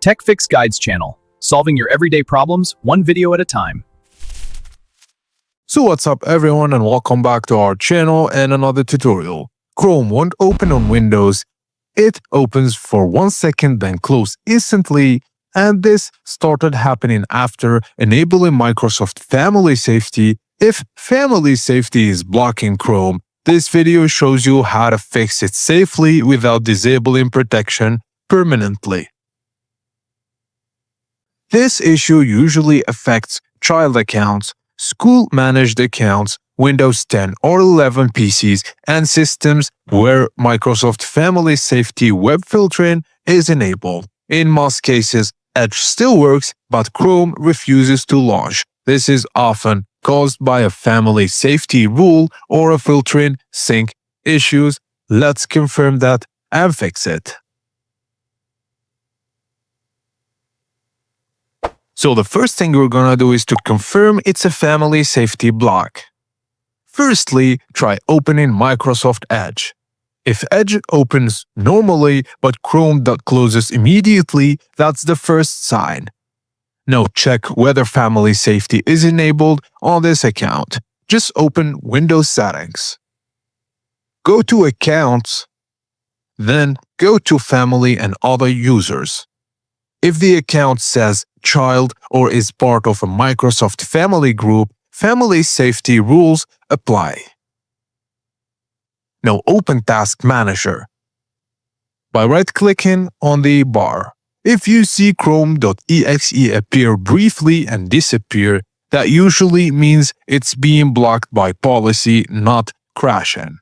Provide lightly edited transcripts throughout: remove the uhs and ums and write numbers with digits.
Tech Fix Guides channel, solving your everyday problems one video at a time. So what's up everyone and welcome back to our channel and another tutorial. Chrome won't open on Windows. It opens for 1 second then close instantly, and this started happening after enabling Microsoft Family Safety. If Family Safety is blocking Chrome, this video shows you how to fix it safely without disabling protection permanently. This issue usually affects child accounts, school-managed accounts, Windows 10 or 11 PCs, and systems where Microsoft Family Safety web filtering is enabled. In most cases, Edge still works, but Chrome refuses to launch. This is often caused by a family safety rule or a filtering sync issues. Let's confirm that and fix it. So the first thing we're gonna do is to confirm it's a family safety block. Firstly, try opening Microsoft Edge. If Edge opens normally but Chrome closes immediately, that's the first sign. Now check whether family safety is enabled on this account. Just open Windows Settings. Go to Accounts, then go to Family and Other Users. If the account says Child or is part of a Microsoft Family group, Family Safety rules apply. Now open Task Manager by right-clicking on the bar. If you see Chrome.exe appear briefly and disappear, that usually means it's being blocked by policy, not crashing.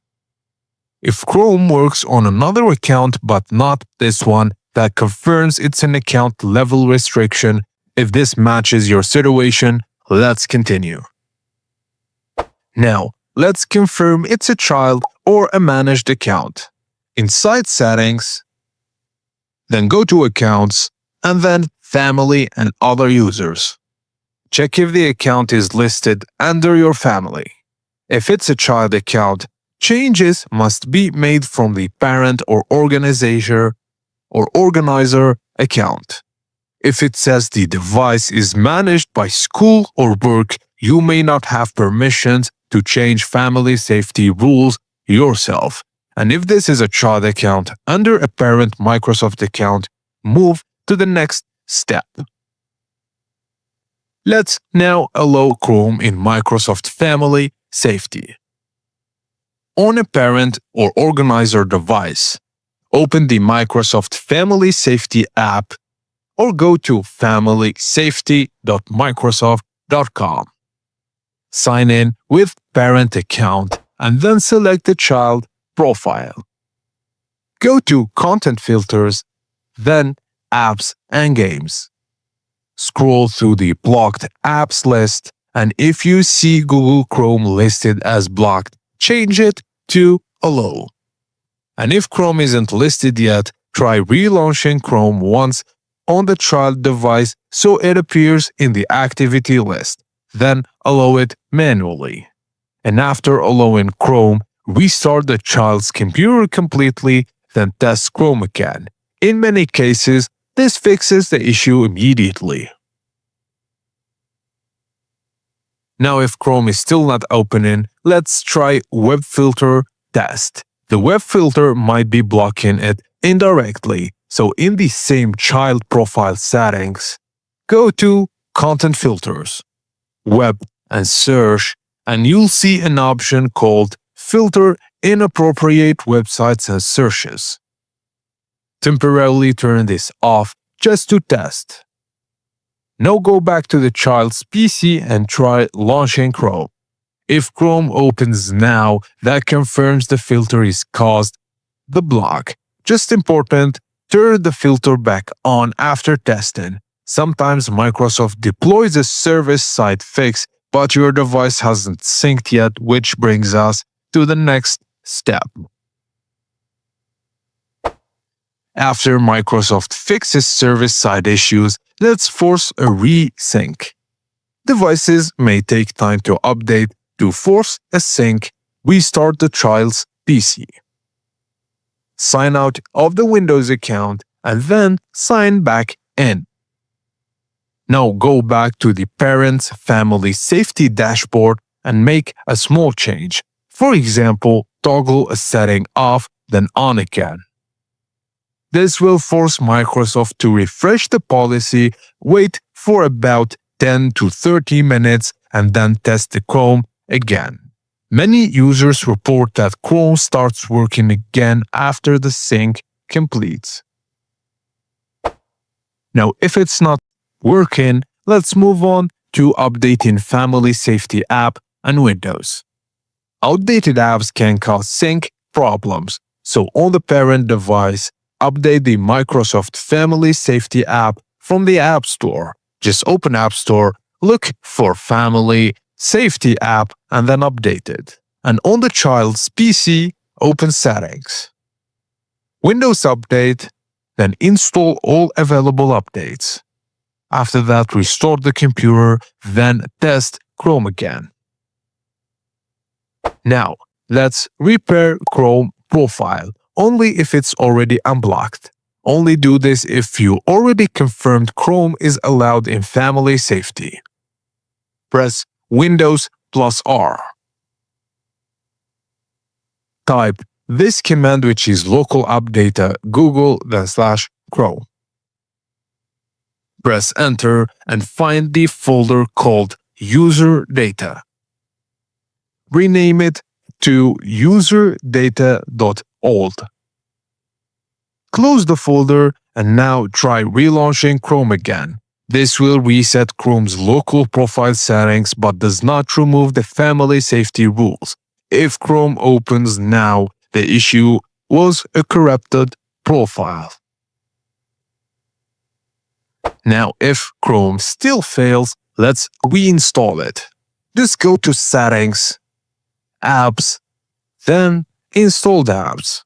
If Chrome works on another account but not this one, that confirms it's an account level restriction. If this matches your situation, let's continue. Now, let's confirm it's a child or a managed account. Inside Settings, then go to Accounts, and then Family and Other Users. Check if the account is listed under your family. If it's a child account, changes must be made from the parent or organizer account. If it says the device is managed by school or work, you may not have permissions to change family safety rules yourself. And if this is a child account under a parent Microsoft account, move to the next step. Let's now allow Chrome in Microsoft Family Safety. On a parent or organizer device, open the Microsoft Family Safety app or go to familysafety.microsoft.com. Sign in with parent account and then select the child profile. Go to Content Filters, then Apps and Games. Scroll through the blocked apps list, and if you see Google Chrome listed as blocked, change it to Allow. And if Chrome isn't listed yet, try relaunching Chrome once on the child device so it appears in the activity list. Then allow it manually. And after allowing Chrome, restart the child's computer completely, then test Chrome again. In many cases, this fixes the issue immediately. Now if Chrome is still not opening, let's try Web Filter Test. The web filter might be blocking it indirectly, so in the same child profile settings, go to Content Filters, Web and Search, and you'll see an option called Filter Inappropriate Websites and Searches. Temporarily turn this off just to test. Now go back to the child's PC and try launching Chrome. If Chrome opens now, that confirms the filter is caused the block. Just important, turn the filter back on after testing. Sometimes Microsoft deploys a service-side fix, but your device hasn't synced yet, which brings us to the next step. After Microsoft fixes service-side issues, let's force a resync. Devices may take time to update. To force a sync, restart the child's PC. Sign out of the Windows account and then sign back in. Now go back to the Parents Family Safety dashboard and make a small change. For example, toggle a setting off, then on again. This will force Microsoft to refresh the policy, wait for about 10 to 30 minutes, and then test the Chrome again. Many users report that Chrome starts working again after the sync completes. Now, if it's not working, let's move on to updating Family Safety app and Windows. Outdated apps can cause sync problems, so on the parent device, update the Microsoft Family Safety app from the App Store. Just open App Store, look for Family Safety app, and then update it. And on the child's PC, open Settings. Windows Update, then install all available updates. After that, restore the computer, then test Chrome again. Now, let's repair Chrome profile, only if it's already unblocked. Only do this if you already confirmed Chrome is allowed in Family Safety. Press Windows plus R. Type this command, which is local update Google /Chrome. Press Enter and find the folder called User Data. Rename it to userdata.old. Close the folder and now try relaunching Chrome again. This will reset Chrome's local profile settings but does not remove the Family Safety rules. If Chrome opens now, the issue was a corrupted profile. Now, if Chrome still fails, let's reinstall it. Just go to Settings, Apps, then Installed Apps.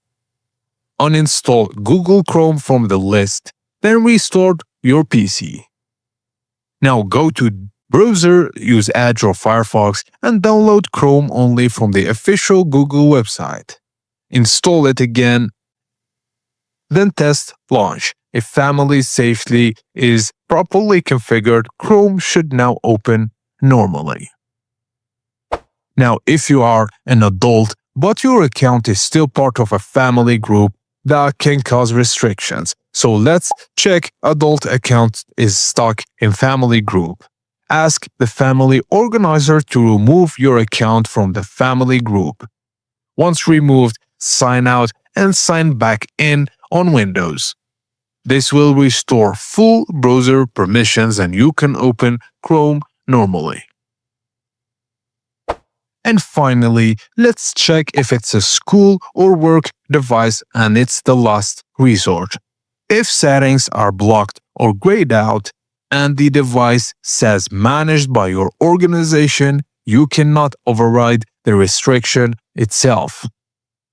Uninstall Google Chrome from the list, then restore your PC. Now go to browser, use Edge or Firefox, and download Chrome only from the official Google website. Install it again, then test launch. If Family Safety is properly configured, Chrome should now open normally. Now, if you are an adult, but your account is still part of a family group, that can cause restrictions. So let's check adult account is stuck in family group. Ask the family organizer to remove your account from the family group. Once removed, sign out and sign back in on Windows. This will restore full browser permissions and you can open Chrome normally. And finally, let's check if it's a school or work device and it's the last resort. If settings are blocked or grayed out and the device says managed by your organization, you cannot override the restriction itself.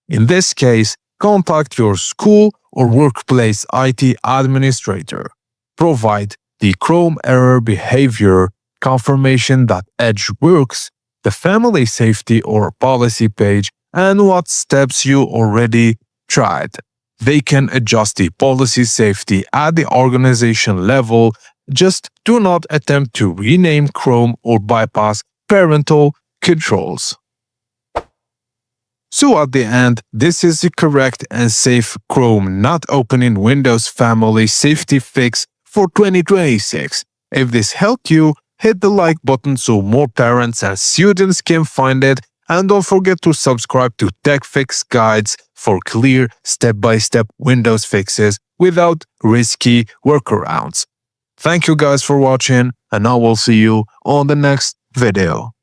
In this case, contact your school or workplace IT administrator. Provide the Chrome error behavior confirmation that Edge works, the Family Safety or policy page, and what steps you already tried. They can adjust the policy safety at the organization level. Just do not attempt to rename Chrome or bypass parental controls. So at the end, this is the correct and safe Chrome not opening Windows Family Safety fix for 2026. If this helped you, hit the like button so more parents and students can find it, and don't forget to subscribe to TechFix Guides for clear step-by-step Windows fixes without risky workarounds. Thank you guys for watching, and I will see you on the next video.